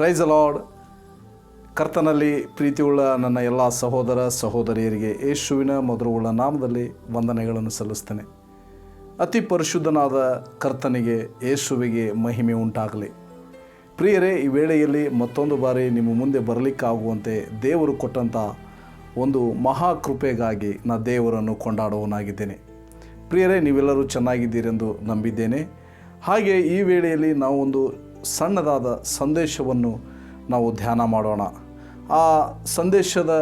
Praise the lord. ಕರ್ತನಲ್ಲಿ ಪ್ರೀತಿಯುಳ್ಳ ನನ್ನ ಎಲ್ಲ ಸಹೋದರ ಸಹೋದರಿಯರಿಗೆ ಯೇಸುವಿನ ಮಧುರವುಳ್ಳ ನಾಮದಲ್ಲಿ ವಂದನೆಗಳನ್ನು ಸಲ್ಲಿಸ್ತೇನೆ. ಅತಿ ಪರಿಶುದ್ಧನಾದ ಕರ್ತನಿಗೆ ಯೇಸುವಿಗೆ ಮಹಿಮೆ ಉಂಟಾಗಲಿ. ಪ್ರಿಯರೇ, ಈ ವೇಳೆಯಲ್ಲಿ ಮತ್ತೊಂದು ಬಾರಿ ನಿಮ್ಮ ಮುಂದೆ ಬರಲಿಕ್ಕಾಗುವಂತೆ ದೇವರು ಕೊಟ್ಟಂಥ ಒಂದು ಮಹಾಕೃಪೆಗಾಗಿ ನಾನು ದೇವರನ್ನು ಕೊಂಡಾಡುವನಾಗಿದ್ದೇನೆ. ಪ್ರಿಯರೇ, ನೀವೆಲ್ಲರೂ ಚೆನ್ನಾಗಿದ್ದೀರೆಂದು ನಂಬಿದ್ದೇನೆ. ಹಾಗೆ ಈ ವೇಳೆಯಲ್ಲಿ ನಾವು ಒಂದು ಸಣ್ಣದಾದ ಸಂದೇಶವನ್ನು ನಾವು ಧ್ಯಾನ ಮಾಡೋಣ. ಆ ಸಂದೇಶದ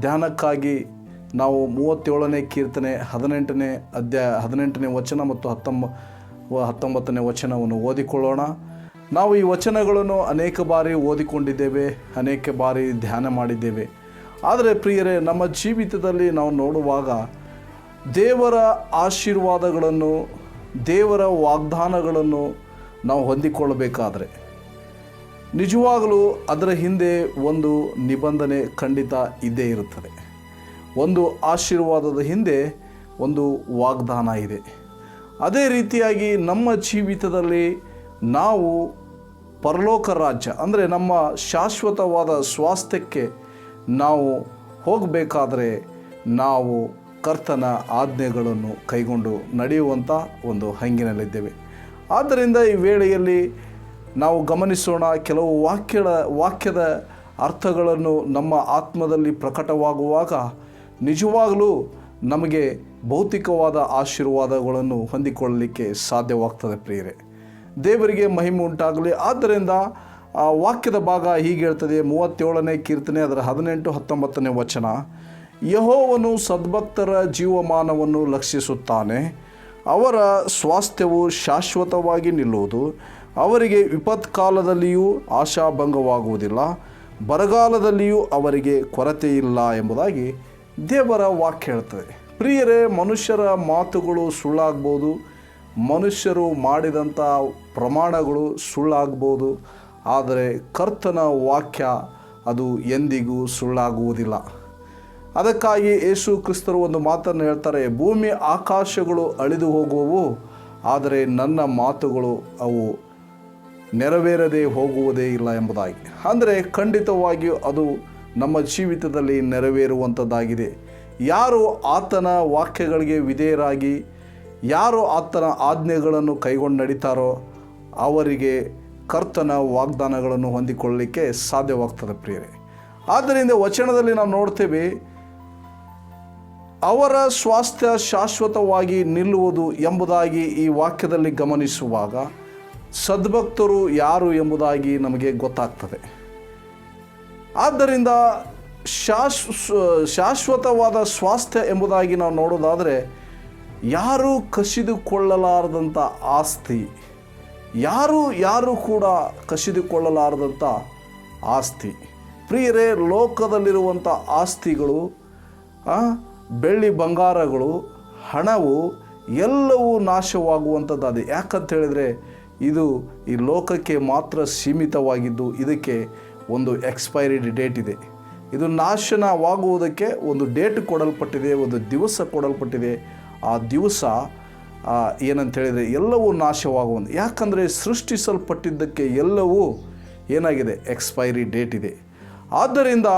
ಧ್ಯಾನಕ್ಕಾಗಿ ನಾವು 37ನೇ ಕೀರ್ತನೆ 18ನೇ ವಚನ ಮತ್ತು 19ನೇ ವಚನವನ್ನು ಓದಿಕೊಳ್ಳೋಣ. ನಾವು ಈ ವಚನಗಳನ್ನು ಅನೇಕ ಬಾರಿ ಓದಿಕೊಂಡಿದ್ದೇವೆ, ಅನೇಕ ಬಾರಿ ಧ್ಯಾನ ಮಾಡಿದ್ದೇವೆ. ಆದರೆ ಪ್ರಿಯರೇ, ನಮ್ಮ ಜೀವಿತದಲ್ಲಿ ನಾವು ನೋಡುವಾಗ ದೇವರ ಆಶೀರ್ವಾದಗಳನ್ನು, ದೇವರ ವಾಗ್ದಾನಗಳನ್ನು ನಾವು ಹೊಂದಿಕೊಳ್ಳಬೇಕಾದರೆ ನಿಜವಾಗಲೂ ಅದರ ಹಿಂದೆ ಒಂದು ನಿಬಂಧನೆ ಖಂಡಿತ ಇದ್ದೇ ಇರುತ್ತದೆ. ಒಂದು ಆಶೀರ್ವಾದದ ಹಿಂದೆ ಒಂದು ವಾಗ್ದಾನ ಇದೆ. ಅದೇ ರೀತಿಯಾಗಿ ನಮ್ಮ ಜೀವಿತದಲ್ಲಿ ನಾವು ಪರಲೋಕ ರಾಜ್ಯ ಅಂದರೆ ನಮ್ಮ ಶಾಶ್ವತವಾದ ಸ್ವಾಸ್ಥ್ಯಕ್ಕೆ ನಾವು ಹೋಗಬೇಕಾದರೆ ನಾವು ಕರ್ತನ ಆಜ್ಞೆಗಳನ್ನು ಕೈಗೊಂಡು ನಡೆಯುವಂಥ ಒಂದು ಹಂಗಿನಲ್ಲಿದ್ದೇವೆ. ಆದ್ದರಿಂದ ಈ ವೇಳೆಯಲ್ಲಿ ನಾವು ಗಮನಿಸೋಣ. ಕೆಲವು ವಾಕ್ಯದ ಅರ್ಥಗಳನ್ನು ನಮ್ಮ ಆತ್ಮದಲ್ಲಿ ಪ್ರಕಟವಾಗುವಾಗ ನಿಜವಾಗಲೂ ನಮಗೆ ಭೌತಿಕವಾದ ಆಶೀರ್ವಾದಗಳನ್ನು ಹೊಂದಿಕೊಳ್ಳಲಿಕ್ಕೆ ಸಾಧ್ಯವಾಗ್ತದೆ. ಪ್ರಿಯರೇ, ದೇವರಿಗೆ ಮಹಿಮೆ ಉಂಟಾಗಲಿ. ಆದ್ದರಿಂದ ಆ ವಾಕ್ಯದ ಭಾಗ ಹೀಗೆ ಹೇಳ್ತದೆ. 37ನೇ ಕೀರ್ತನೆ ಅದರ 18-19ನೇ ವಚನ. ಯೆಹೋವನು ಸದ್ಭಕ್ತರ ಜೀವಮಾನವನ್ನು ಲಕ್ಷಿಸುತ್ತಾನೆ, ಅವರ ಸ್ವಾಸ್ಥ್ಯವು ಶಾಶ್ವತವಾಗಿ ನಿಲ್ಲುವುದು, ಅವರಿಗೆ ವಿಪತ್ಕಾಲದಲ್ಲಿಯೂ ಆಶಾಭಂಗವಾಗುವುದಿಲ್ಲ, ಬರಗಾಲದಲ್ಲಿಯೂ ಅವರಿಗೆ ಕೊರತೆ ಇಲ್ಲ ಎಂಬುದಾಗಿ ದೇವರ ವಾಕ್ಯ ಹೇಳ್ತದೆ. ಪ್ರಿಯರೇ, ಮನುಷ್ಯರ ಮಾತುಗಳು ಸುಳ್ಳಾಗ್ಬೋದು, ಮನುಷ್ಯರು ಮಾಡಿದಂಥ ಪ್ರಮಾಣಗಳು ಸುಳ್ಳಾಗ್ಬೋದು, ಆದರೆ ಕರ್ತನ ವಾಕ್ಯ ಅದು ಎಂದಿಗೂ ಸುಳ್ಳಾಗುವುದಿಲ್ಲ. ಅದಕ್ಕಾಗಿ ಯೇಸು ಕ್ರಿಸ್ತರು ಒಂದು ಮಾತನ್ನು ಹೇಳ್ತಾರೆ, ಭೂಮಿ ಆಕಾಶಗಳು ಅಳಿದು ಹೋಗುವವು, ಆದರೆ ನನ್ನ ಮಾತುಗಳು ಅವು ನೆರವೇರದೆ ಹೋಗುವುದೇ ಇಲ್ಲ ಎಂಬುದಾಗಿ. ಅಂದರೆ ಖಂಡಿತವಾಗಿಯೂ ಅದು ನಮ್ಮ ಜೀವಿತದಲ್ಲಿ ನೆರವೇರುವಂಥದ್ದಾಗಿದೆ. ಯಾರು ಆತನ ವಾಕ್ಯಗಳಿಗೆ ವಿಧೇಯರಾಗಿ, ಯಾರು ಆತನ ಆಜ್ಞೆಗಳನ್ನು ಕೈಗೊಂಡು ನಡೀತಾರೋ ಅವರಿಗೆ ಕರ್ತನ ವಾಗ್ದಾನಗಳನ್ನು ಹೊಂದಿಕೊಳ್ಳಲಿಕ್ಕೆ ಸಾಧ್ಯವಾಗ್ತದೆ. ಪ್ರಿಯರೇ, ಆದ್ದರಿಂದ ವಚನದಲ್ಲಿ ನಾವು ನೋಡ್ತೇವೆ, ಅವರ ಸ್ವಾಸ್ಥ್ಯ ಶಾಶ್ವತವಾಗಿ ನಿಲ್ಲುವುದು ಎಂಬುದಾಗಿ ಈ ವಾಕ್ಯದಲ್ಲಿ ಗಮನಿಸುವಾಗ ಸದ್ಭಕ್ತರು ಯಾರು ಎಂಬುದಾಗಿ ನಮಗೆ ಗೊತ್ತಾಗ್ತದೆ. ಆದ್ದರಿಂದ ಶಾಶ್ವತವಾದ ಸ್ವಾಸ್ಥ್ಯ ಎಂಬುದಾಗಿ ನಾವು ನೋಡೋದಾದರೆ ಯಾರೂ ಕಸಿದುಕೊಳ್ಳಲಾರದಂಥ ಆಸ್ತಿ, ಯಾರು ಕೂಡ ಕಸಿದುಕೊಳ್ಳಲಾರದಂಥ ಆಸ್ತಿ. ಪ್ರಿಯರೇ, ಲೋಕದಲ್ಲಿರುವಂಥ ಆಸ್ತಿಗಳು, ಬೆಳ್ಳಿ ಬಂಗಾರಗಳು, ಹಣವು ಎಲ್ಲವೂ ನಾಶವಾಗುವಂಥದ್ದಾದೆ. ಯಾಕಂತ ಹೇಳಿದರೆ ಇದು ಈ ಲೋಕಕ್ಕೆ ಮಾತ್ರ ಸೀಮಿತವಾಗಿದ್ದು ಇದಕ್ಕೆ ಒಂದು ಎಕ್ಸ್ಪೈರಿ ಡೇಟ್ ಇದೆ. ಇದು ನಾಶನವಾಗುವುದಕ್ಕೆ ಒಂದು ಡೇಟ್ ಕೊಡಲ್ಪಟ್ಟಿದೆ, ಒಂದು ದಿವಸ ಕೊಡಲ್ಪಟ್ಟಿದೆ. ಆ ದಿವಸ ಏನಂತ ಹೇಳಿದರೆ ಎಲ್ಲವೂ ನಾಶವಾಗುವಂಥ, ಯಾಕಂದರೆ ಸೃಷ್ಟಿಸಲ್ಪಟ್ಟಿದ್ದಕ್ಕೆ ಎಲ್ಲವೂ ಏನಾಗಿದೆ, ಎಕ್ಸ್ಪೈರಿ ಡೇಟ್ ಇದೆ. ಆದ್ದರಿಂದ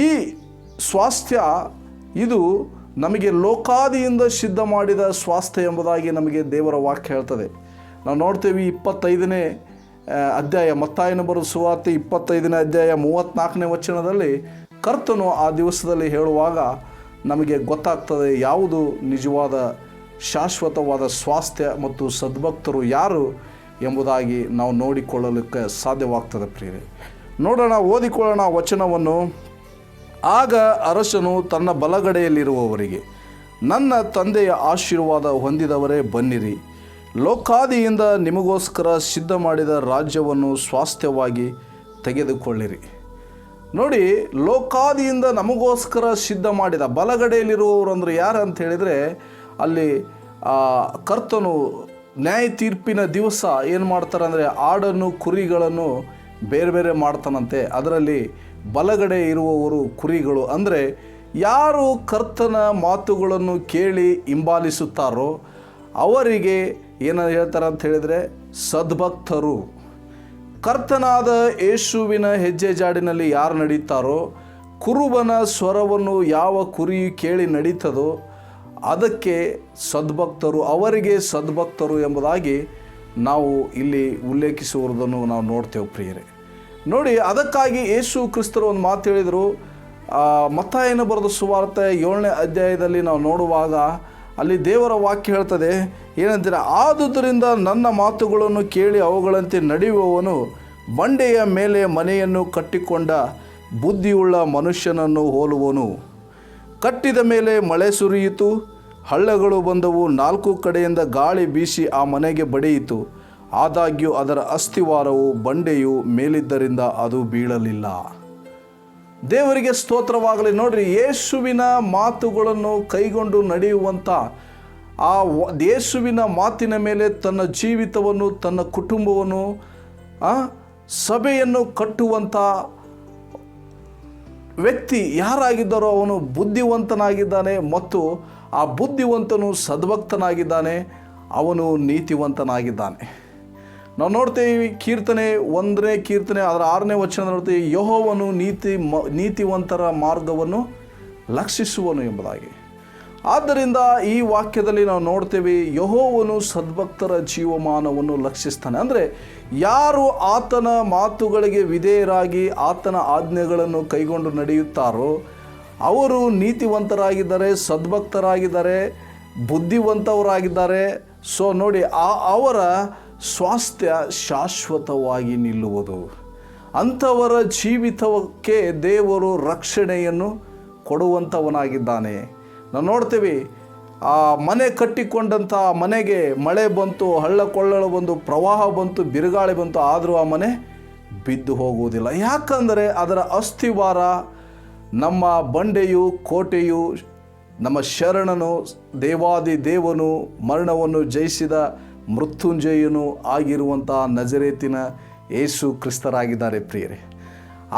ಈ ಸ್ವಾಸ್ಥ್ಯ ಇದು ನಮಗೆ ಲೋಕಾದಿಯಿಂದ ಸಿದ್ಧ ಮಾಡಿದ ಸ್ವಾಸ್ಥ್ಯ ಎಂಬುದಾಗಿ ನಮಗೆ ದೇವರ ವಾಕ್ಯ ಹೇಳ್ತದೆ. ನಾವು ನೋಡ್ತೇವೆ 25ನೇ ಅಧ್ಯಾಯ, ಮತ್ತಾಯನ ಬರೆದ ಸುವಾರ್ತೆ 25ನೇ ಅಧ್ಯಾಯ 34ನೇ ವಚನದಲ್ಲಿ ಕರ್ತನು ಆ ದಿವಸದಲ್ಲಿ ಹೇಳುವಾಗ ನಮಗೆ ಗೊತ್ತಾಗ್ತದೆ ಯಾವುದು ನಿಜವಾದ ಶಾಶ್ವತವಾದ ಸ್ವಾಸ್ಥ್ಯ ಮತ್ತು ಸದ್ಭಕ್ತರು ಯಾರು ಎಂಬುದಾಗಿ ನಾವು ನೋಡಿಕೊಳ್ಳಲಿಕ್ಕೆ ಸಾಧ್ಯವಾಗ್ತದೆ. ಪ್ರಿಯರೇ, ನೋಡೋಣ, ಓದಿಕೊಳ್ಳೋಣ ವಚನವನ್ನು. ಆಗ ಅರಸನು ತನ್ನ ಬಲಗಡೆಯಲ್ಲಿರುವವರಿಗೆ, ನನ್ನ ತಂದೆಯ ಆಶೀರ್ವಾದ ಹೊಂದಿದವರೇ ಬನ್ನಿರಿ, ಲೋಕಾದಿಯಿಂದ ನಿಮಗೋಸ್ಕರ ಸಿದ್ಧ ಮಾಡಿದ ರಾಜ್ಯವನ್ನು ಸ್ವಾಸ್ಥ್ಯವಾಗಿ ತೆಗೆದುಕೊಳ್ಳಿರಿ. ನೋಡಿ, ಲೋಕಾದಿಯಿಂದ ನಮಗೋಸ್ಕರ ಸಿದ್ಧ ಮಾಡಿದ, ಬಲಗಡೆಯಲ್ಲಿರುವವರು ಅಂದರೆ ಯಾರು ಅಂತ ಹೇಳಿದರೆ ಅಲ್ಲಿ ಕರ್ತನು ನ್ಯಾಯ ತೀರ್ಪಿನ ದಿವಸ ಏನು ಮಾಡ್ತಾರೆ ಅಂದರೆ ಆಡನ್ನು ಕುರಿಗಳನ್ನು ಬೇರೆ ಬೇರೆ ಮಾಡ್ತಾನಂತೆ. ಅದರಲ್ಲಿ ಬಲಗಡೆ ಇರುವವರು ಕುರಿಗಳು ಅಂದರೆ ಯಾರು ಕರ್ತನ ಮಾತುಗಳನ್ನು ಕೇಳಿ ಹಿಂಬಾಲಿಸುತ್ತಾರೋ ಅವರಿಗೆ ಏನು ಹೇಳ್ತಾರೆ ಅಂತ ಹೇಳಿದರೆ ಸದ್ಭಕ್ತರು. ಕರ್ತನಾದ ಯೇಸುವಿನ ಹೆಜ್ಜೆ ಜಾಡಿನಲ್ಲಿ ಯಾರು ನಡೀತಾರೋ, ಕುರುಬನ ಸ್ವರವನ್ನು ಯಾವ ಕುರಿಯು ಕೇಳಿ ನಡೀತದೋ ಅದಕ್ಕೆ ಸದ್ಭಕ್ತರು, ಅವರಿಗೆ ಸದ್ಭಕ್ತರು ಎಂಬುದಾಗಿ ನಾವು ಇಲ್ಲಿ ಉಲ್ಲೇಖಿಸುವುದನ್ನು ನಾವು ನೋಡ್ತೇವೆ ಪ್ರಿಯರೇ. ನೋಡಿ, ಅದಕ್ಕಾಗಿ ಯೇಸು ಕ್ರಿಸ್ತರು ಒಂದು ಮಾತು ಹೇಳಿದರು. ಮತ್ತಾಯನ ಬರೆದ ಸುವಾರ್ತೆ 7ನೇ ಅಧ್ಯಾಯದಲ್ಲಿ ನಾವು ನೋಡುವಾಗ ಅಲ್ಲಿ ದೇವರ ವಾಕ್ಯ ಹೇಳ್ತದೆ ಏನಂತೀರ, ಆದುದರಿಂದ ನನ್ನ ಮಾತುಗಳನ್ನು ಕೇಳಿ ಅವುಗಳಂತೆ ನಡೆಯುವವನು ಬಂಡೆಯ ಮೇಲೆ ಮನೆಯನ್ನು ಕಟ್ಟಿಕೊಂಡ ಬುದ್ಧಿಯುಳ್ಳ ಮನುಷ್ಯನನ್ನು ಹೋಲುವನು. ಕಟ್ಟಿದ ಮೇಲೆ ಮಳೆ ಸುರಿಯಿತು, ಹಳ್ಳಗಳು ಬಂದವು, 4 ಕಡೆಯಿಂದ ಗಾಳಿ ಬೀಸಿ ಆ ಮನೆಗೆ ಬಡಿಯಿತು. ಆದಾಗ್ಯೂ ಅದರ ಅಸ್ಥಿವಾರವು ಬಂಡೆಯು ಮೇಲಿದ್ದರಿಂದ ಅದು ಬೀಳಲಿಲ್ಲ. ದೇವರಿಗೆ ಸ್ತೋತ್ರವಾಗಲಿ. ನೋಡ್ರಿ, ಯೇಸುವಿನ ಮಾತುಗಳನ್ನು ಕೈಗೊಂಡು ನಡೆಯುವಂಥ ಆ ಯೇಸುವಿನ ಮಾತಿನ ಮೇಲೆ ತನ್ನ ಜೀವಿತವನ್ನು, ತನ್ನ ಕುಟುಂಬವನ್ನು, ಸಭೆಯನ್ನು ಕಟ್ಟುವಂಥ ವ್ಯಕ್ತಿ ಯಾರಾಗಿದ್ದಾರೋ ಅವನು ಬುದ್ಧಿವಂತನಾಗಿದ್ದಾನೆ, ಮತ್ತು ಆ ಬುದ್ಧಿವಂತನು ಸದ್ಭಕ್ತನಾಗಿದ್ದಾನೆ, ಅವನು ನೀತಿವಂತನಾಗಿದ್ದಾನೆ. ನಾವು ನೋಡ್ತೇವೆ ಕೀರ್ತನೆ 1ನೇ ಕೀರ್ತನೆ ಅದರ 6ನೇ ವಚನ ನೋಡ್ತೀವಿ, ಯೆಹೋವನು ನೀತಿವಂತರ ಮಾರ್ಗವನ್ನು ಲಕ್ಷಿಸುವನು ಎಂಬುದಾಗಿ. ಆದ್ದರಿಂದ ಈ ವಾಕ್ಯದಲ್ಲಿ ನಾವು ನೋಡ್ತೇವೆ ಯೆಹೋವನು ಸದ್ಭಕ್ತರ ಜೀವಮಾನವನ್ನು ಲಕ್ಷಿಸ್ತಾನೆ. ಅಂದರೆ ಯಾರು ಆತನ ಮಾತುಗಳಿಗೆ ವಿಧೇಯರಾಗಿ ಆತನ ಆಜ್ಞೆಗಳನ್ನು ಕೈಗೊಂಡು ನಡೆಯುತ್ತಾರೋ ಅವರು ನೀತಿವಂತರಾಗಿದ್ದಾರೆ, ಸದ್ಭಕ್ತರಾಗಿದ್ದಾರೆ, ಬುದ್ಧಿವಂತವರಾಗಿದ್ದಾರೆ. ಸೊ ನೋಡಿ, ಅವರ ಸ್ವಾಸ್ಥ್ಯ ಶಾಶ್ವತವಾಗಿ ನಿಲ್ಲುವುದು. ಅಂಥವರ ಜೀವಿತಕ್ಕೆ ದೇವರು ರಕ್ಷಣೆಯನ್ನು ಕೊಡುವಂಥವನಾಗಿದ್ದಾನೆ. ನಾವು ನೋಡ್ತೀವಿ, ಆ ಮನೆ ಕಟ್ಟಿಕೊಂಡಂಥ ಮನೆಗೆ ಮಳೆ ಬಂತು, ಹಳ್ಳ ಕೊಳ್ಳಳು ಬಂದು, ಪ್ರವಾಹ ಬಂತು, ಬಿರುಗಾಳಿ ಬಂತು, ಆದರೂ ಆ ಮನೆ ಬಿದ್ದು ಹೋಗುವುದಿಲ್ಲ. ಯಾಕಂದರೆ ಅದರ ಅಸ್ಥಿವಾರ ನಮ್ಮ ಬಂಡೆಯು, ಕೋಟೆಯು, ನಮ್ಮ ಶರಣನು, ದೇವಾದಿ ದೇವನು, ಮರಣವನ್ನು ಜಯಿಸಿದ ಮೃತ್ಯುಂಜಯನು ಆಗಿರುವಂಥ ನಜರೇತಿನ ಯೇಸು ಕ್ರಿಸ್ತರಾಗಿದ್ದಾರೆ ಪ್ರಿಯರೇ.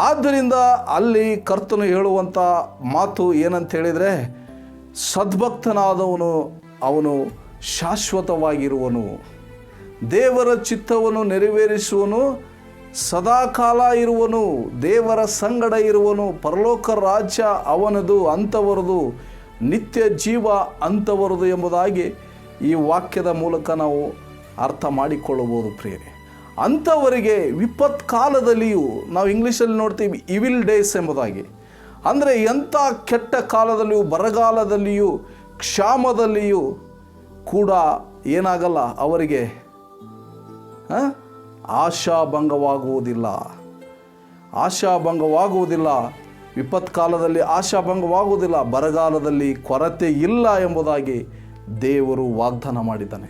ಆದ್ದರಿಂದ ಅಲ್ಲಿ ಕರ್ತನು ಹೇಳುವಂಥ ಮಾತು ಏನಂತ ಹೇಳಿದರೆ, ಸದ್ಭಕ್ತನಾದವನು ಅವನು ಶಾಶ್ವತವಾಗಿರುವನು, ದೇವರ ಚಿತ್ತವನ್ನು ನೆರವೇರಿಸುವನು, ಸದಾಕಾಲ ಇರುವನು, ದೇವರ ಸಂಗಡ ಇರುವನು, ಪರಲೋಕ ರಾಜ್ಯ ಅವನದು, ಅಂಥವರದು, ನಿತ್ಯ ಜೀವ ಅಂಥವರದು ಎಂಬುದಾಗಿ ಈ ವಾಕ್ಯದ ಮೂಲಕ ನಾವು ಅರ್ಥ ಮಾಡಿಕೊಳ್ಳಬಹುದು ಪ್ರಿಯರೇ. ಅಂಥವರಿಗೆ ವಿಪತ್ ಕಾಲದಲ್ಲಿಯೂ, ನಾವು ಇಂಗ್ಲೀಷಲ್ಲಿ ನೋಡ್ತೀವಿ ಇವಿಲ್ ಡೇಸ್ ಎಂಬುದಾಗಿ, ಅಂದರೆ ಎಂಥ ಕೆಟ್ಟ ಕಾಲದಲ್ಲಿಯೂ, ಬರಗಾಲದಲ್ಲಿಯೂ, ಕ್ಷಾಮದಲ್ಲಿಯೂ ಕೂಡ ಏನಾಗಲ್ಲ, ಅವರಿಗೆ ಆಶಾಭಂಗವಾಗುವುದಿಲ್ಲ. ವಿಪತ್ಕಾಲದಲ್ಲಿ ಆಶಾಭಂಗವಾಗುವುದಿಲ್ಲ, ಬರಗಾಲದಲ್ಲಿ ಕೊರತೆ ಇಲ್ಲ ಎಂಬುದಾಗಿ ದೇವರು ವಾಗ್ದಾನ ಮಾಡಿದ್ದಾನೆ.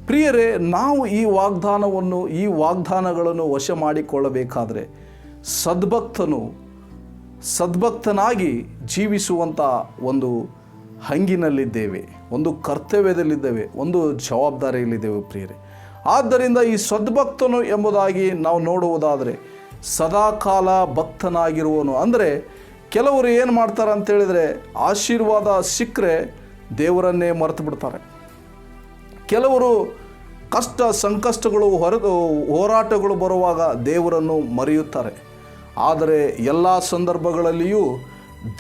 ಪ್ರಿಯರೇ, ನಾವು ಈ ವಾಗ್ದಾನಗಳನ್ನು ವಶ ಮಾಡಿಕೊಳ್ಳಬೇಕಾದರೆ ಸದ್ಭಕ್ತನಾಗಿ ಜೀವಿಸುವಂಥ ಒಂದು ಹಂಗಿನಲ್ಲಿದ್ದೇವೆ, ಒಂದು ಕರ್ತವ್ಯದಲ್ಲಿದ್ದೇವೆ, ಒಂದು ಜವಾಬ್ದಾರಿಯಲ್ಲಿದ್ದೇವೆ ಪ್ರಿಯರೇ. ಆದ್ದರಿಂದ ಈ ಸದ್ಭಕ್ತನು ಎಂಬುದಾಗಿ ನಾವು ನೋಡುವುದಾದರೆ ಸದಾಕಾಲ ಭಕ್ತನಾಗಿರುವನು. ಅಂದರೆ ಕೆಲವರು ಏನು ಮಾಡ್ತಾರೆ ಅಂತೇಳಿದರೆ, ಆಶೀರ್ವಾದ ಸಿಕ್ಕರೆ ದೇವರನ್ನೇ ಮರೆತು ಬಿಡ್ತಾರೆ. ಕೆಲವರು ಕಷ್ಟ ಸಂಕಷ್ಟಗಳು ಹೋರಾಟಗಳು ಬರುವಾಗ ದೇವರನ್ನು ಮರೆಯುತ್ತಾರೆ. ಆದರೆ ಎಲ್ಲ ಸಂದರ್ಭಗಳಲ್ಲಿಯೂ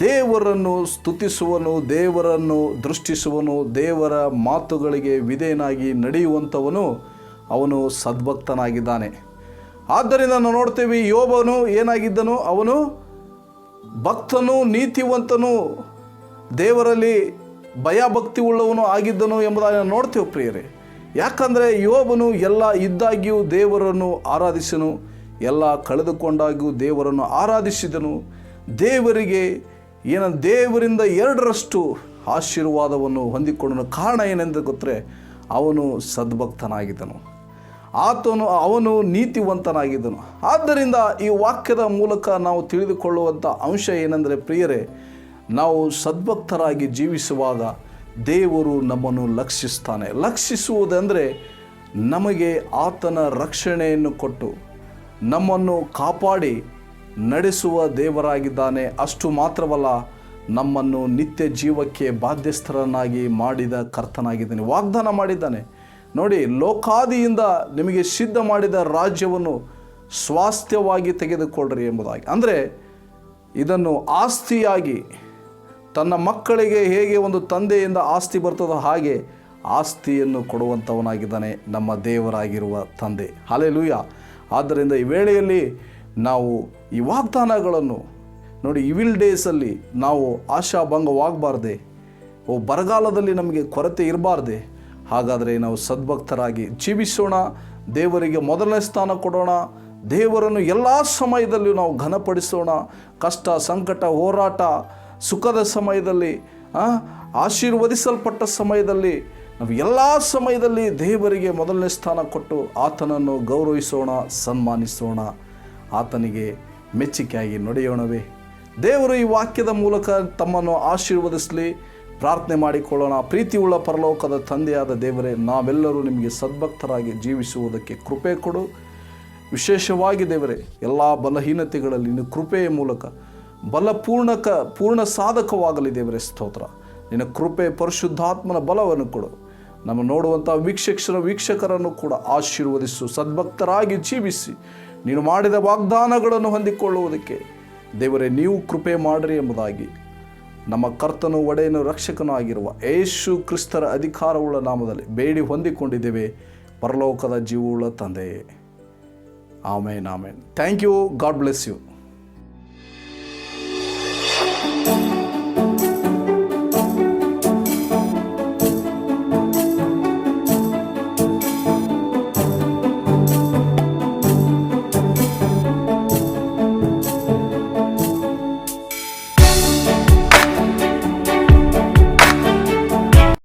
ದೇವರನ್ನು ಸ್ತುತಿಸುವನು, ದೇವರನ್ನು ದೃಷ್ಟಿಸುವನು, ದೇವರ ಮಾತುಗಳಿಗೆ ವಿಧೇಯನಾಗಿ ನಡೆಯುವಂಥವನು ಅವನು ಸದ್ಭಕ್ತನಾಗಿದ್ದಾನೆ. ಆದ್ದರಿಂದ ನಾವು ನೋಡ್ತೇವೆ, ಯೋಬನು ಏನಾಗಿದ್ದನು, ಅವನು ಭಕ್ತನು, ನೀತಿವಂತನು, ದೇವರಲ್ಲಿ ಭಯಭಕ್ತಿ ಉಳ್ಳವನು ಆಗಿದ್ದನು ಎಂಬುದಾಗಿ ನಾವು ನೋಡ್ತೇವೆ ಪ್ರಿಯರೇ. ಯಾಕಂದರೆ ಯೋಬನು ಎಲ್ಲ ಇದ್ದಾಗ್ಯೂ ದೇವರನ್ನು ಆರಾಧಿಸನು, ಎಲ್ಲ ಕಳೆದುಕೊಂಡಾಗ್ಯೂ ದೇವರನ್ನು ಆರಾಧಿಸಿದನು. ದೇವರಿಂದ 2ರಷ್ಟು ಆಶೀರ್ವಾದವನ್ನು ಹೊಂದಿಕೊಂಡನು. ಕಾರಣ ಏನೆಂದು ಗೊತ್ತರೆ, ಅವನು ಸದ್ಭಕ್ತನಾಗಿದ್ದನು, ಅವನು ನೀತಿವಂತನಾಗಿದ್ದನು. ಆದ್ದರಿಂದ ಈ ವಾಕ್ಯದ ಮೂಲಕ ನಾವು ತಿಳಿದುಕೊಳ್ಳುವಂಥ ಅಂಶ ಏನೆಂದರೆ ಪ್ರಿಯರೇ, ನಾವು ಸದ್ಭಕ್ತರಾಗಿ ಜೀವಿಸುವಾಗ ದೇವರು ನಮ್ಮನ್ನು ಲಕ್ಷಿಸ್ತಾನೆ. ಲಕ್ಷಿಸುವುದೆಂದರೆ ನಮಗೆ ಆತನ ರಕ್ಷಣೆಯನ್ನು ಕೊಟ್ಟು ನಮ್ಮನ್ನು ಕಾಪಾಡಿ ನಡೆಸುವ ದೇವರಾಗಿದ್ದಾನೆ. ಅಷ್ಟು ಮಾತ್ರವಲ್ಲ, ನಮ್ಮನ್ನು ನಿತ್ಯ ಜೀವಕ್ಕೆ ಬಾಧ್ಯಸ್ಥರನ್ನಾಗಿ ಮಾಡಿದ ಕರ್ತನಾಗಿದ್ದಾನೆ, ವಾಗ್ದಾನ ಮಾಡಿದ್ದಾನೆ. ನೋಡಿ, ಲೋಕಾದಿಯಿಂದ ನಿಮಗೆ ಸಿದ್ಧ ಮಾಡಿದ ರಾಜ್ಯವನ್ನು ಸ್ವಾಸ್ಥ್ಯವಾಗಿ ತೆಗೆದುಕೊಳ್ಳ್ರಿ ಎಂಬುದಾಗಿ. ಅಂದರೆ ಇದನ್ನು ಆಸ್ತಿಯಾಗಿ ತನ್ನ ಮಕ್ಕಳಿಗೆ ಹೇಗೆ ಒಂದು ತಂದೆಯಿಂದ ಆಸ್ತಿ ಬರ್ತದೋ ಹಾಗೆ ಆಸ್ತಿಯನ್ನು ಕೊಡುವಂಥವನಾಗಿದ್ದಾನೆ ನಮ್ಮ ದೇವರಾಗಿರುವ ತಂದೆ. ಹಲ್ಲೆಲೂಯಾ. ಆದ್ದರಿಂದ ಈ ವೇಳೆಯಲ್ಲಿ ನಾವು ಈ ವಾಗ್ದಾನಗಳನ್ನು ನೋಡಿ, ಇವಿಲ್ ಡೇಸಲ್ಲಿ ನಾವು ಆಶಾಭಂಗವಾಗಬಾರ್ದೆ, ಬರಗಾಲದಲ್ಲಿ ನಮಗೆ ಕೊರತೆ ಇರಬಾರ್ದೆ. ಹಾಗಾದರೆ ನಾವು ಸದ್ಭಕ್ತರಾಗಿ ಜೀವಿಸೋಣ, ದೇವರಿಗೆ ಮೊದಲನೇ ಸ್ಥಾನ ಕೊಡೋಣ, ದೇವರನ್ನು ಎಲ್ಲ ಸಮಯದಲ್ಲೂ ನಾವು ಘನಪಡಿಸೋಣ. ಕಷ್ಟ, ಸಂಕಟ, ಹೋರಾಟ, ಸುಖದ ಸಮಯದಲ್ಲಿ, ಆಶೀರ್ವದಿಸಲ್ಪಟ್ಟ ಸಮಯದಲ್ಲಿ, ನಾವು ಎಲ್ಲ ಸಮಯದಲ್ಲಿ ದೇವರಿಗೆ ಮೊದಲನೇ ಸ್ಥಾನ ಕೊಟ್ಟು ಆತನನ್ನು ಗೌರವಿಸೋಣ, ಸನ್ಮಾನಿಸೋಣ, ಆತನಿಗೆ ಮೆಚ್ಚುಗೆಯಾಗಿ ನಡೆಯೋಣವೇ. ದೇವರು ಈ ವಾಕ್ಯದ ಮೂಲಕ ತಮ್ಮನ್ನು ಆಶೀರ್ವದಿಸಲಿ. ಪ್ರಾರ್ಥನೆ ಮಾಡಿಕೊಳ್ಳೋಣ. ಪ್ರೀತಿಯುಳ್ಳ ಪರಲೋಕದ ತಂದೆಯಾದ ದೇವರೇ, ನಾವೆಲ್ಲರೂ ನಿಮಗೆ ಸದ್ಭಕ್ತರಾಗಿ ಜೀವಿಸುವುದಕ್ಕೆ ಕೃಪೆ ಕೊಡು. ವಿಶೇಷವಾಗಿ ದೇವರೇ, ಎಲ್ಲ ಬಲಹೀನತೆಗಳಲ್ಲಿ ನಿನ್ನ ಕೃಪೆಯ ಮೂಲಕ ಪೂರ್ಣ ಸಾಧಕವಾಗಲಿ ದೇವರೇ. ಸ್ತೋತ್ರ. ನಿನ್ನ ಕೃಪೆ, ಪರಿಶುದ್ಧಾತ್ಮನ ಬಲವನ್ನು ಕೊಡು. ನಮ್ಮ ನೋಡುವಂಥ ವೀಕ್ಷಕರನ್ನು ಕೂಡ ಆಶೀರ್ವದಿಸು. ಸದ್ಭಕ್ತರಾಗಿ ಜೀವಿಸಿ ನೀನು ಮಾಡಿದ ವಾಗ್ದಾನಗಳನ್ನು ಹೊಂದಿಕೊಳ್ಳುವುದಕ್ಕೆ ದೇವರೇ ನೀವು ಕೃಪೆ ಮಾಡಿರಿ ಎಂಬುದಾಗಿ ನಮ್ಮ ಕರ್ತನು, ಒಡೆಯನು, ರಕ್ಷಕನೂ ಆಗಿರುವ ಯೇಸು ಕ್ರಿಸ್ತರ ಅಧಿಕಾರವುಳ್ಳ ನಾಮದಲ್ಲಿ ಬೇಡಿ ಹೊಂದಿಕೊಂಡಿದ್ದೇವೆ ಪರಲೋಕದ ಜೀವವುಳ್ಳ ತಂದೆಯೇ. ಆಮೇನ್, ಆಮೇನ್. Thank you. God bless you.